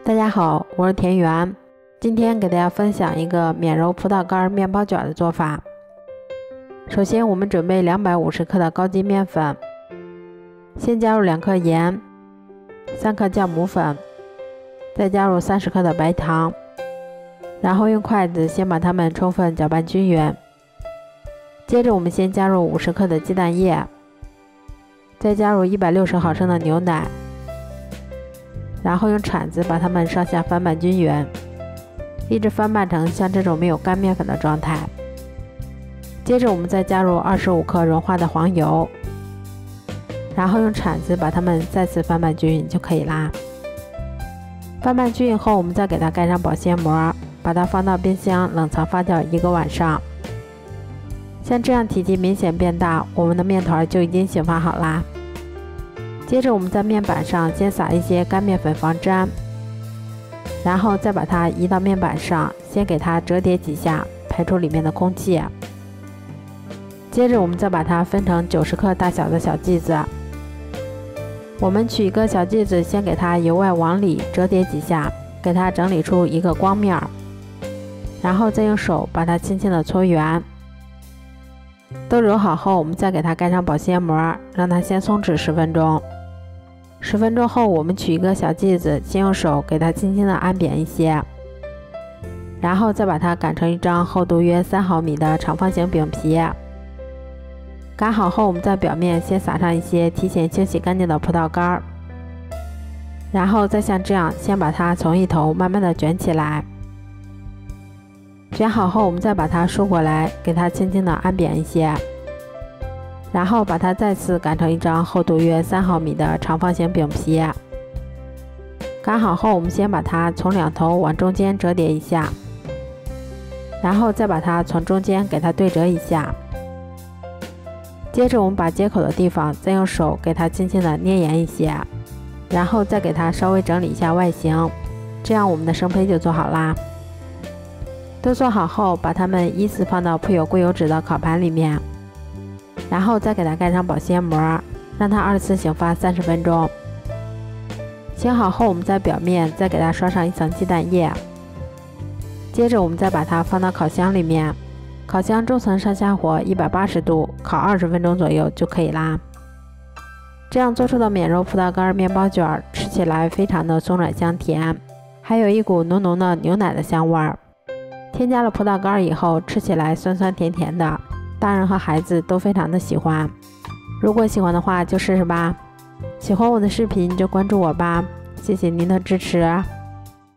大家好，我是田园。今天给大家分享一个免揉葡萄干面包卷的做法。首先我们准备250克的高筋面粉，先加入2克盐、3克酵母粉，再加入30克的白糖，然后用筷子先把它们充分搅拌均匀。接着我们先加入50克的鸡蛋液，再加入160毫升的牛奶，然后用铲子把它们上下翻拌均匀，一直翻拌成像这种没有干面粉的状态。接着我们再加入25克融化的黄油，然后用铲子把它们再次翻拌均匀就可以啦。翻拌均匀后，我们再给它盖上保鲜膜，把它放到冰箱冷藏发酵1个晚上。像这样体积明显变大，我们的面团就已经醒发好啦。接着我们在面板上先撒一些干面粉防粘，然后再把它移到面板上，先给它折叠几下，排出里面的空气。接着我们再把它分成90克大小的小剂子，我们取一个小剂子，先给它由外往里折叠几下，给它整理出一个光面，然后再用手把它轻轻的搓圆。都揉好后，我们再给它盖上保鲜膜，让它先松弛10分钟。10分钟后，我们取一个小剂子，先用手给它轻轻的按扁一些，然后再把它擀成一张厚度约3毫米的长方形饼皮。擀好后，我们在表面先撒上一些提前清洗干净的葡萄干，然后再像这样先把它从一头慢慢的卷起来。卷好后，我们再把它梳过来，给它轻轻的按扁一些，然后把它再次擀成一张厚度约3毫米的长方形饼皮。擀好后，我们先把它从两头往中间折叠一下，然后再把它从中间给它对折一下。接着我们把接口的地方再用手给它轻轻的捏严一些，然后再给它稍微整理一下外形，这样我们的生胚就做好啦。都做好后，把它们依次放到铺有硅油纸的烤盘里面，然后再给它盖上保鲜膜，让它2次醒发30分钟。醒好后，我们在表面再给它刷上一层鸡蛋液。接着我们再把它放到烤箱里面，烤箱中层上下火180度，烤20分钟左右就可以啦。这样做出的免揉葡萄干面包卷吃起来非常的松软香甜，还有一股浓浓的牛奶的香味儿。添加了葡萄干以后，吃起来酸酸甜甜的，大人和孩子都非常的喜欢。如果喜欢的话就试试吧。喜欢我的视频就关注我吧，谢谢您的支持。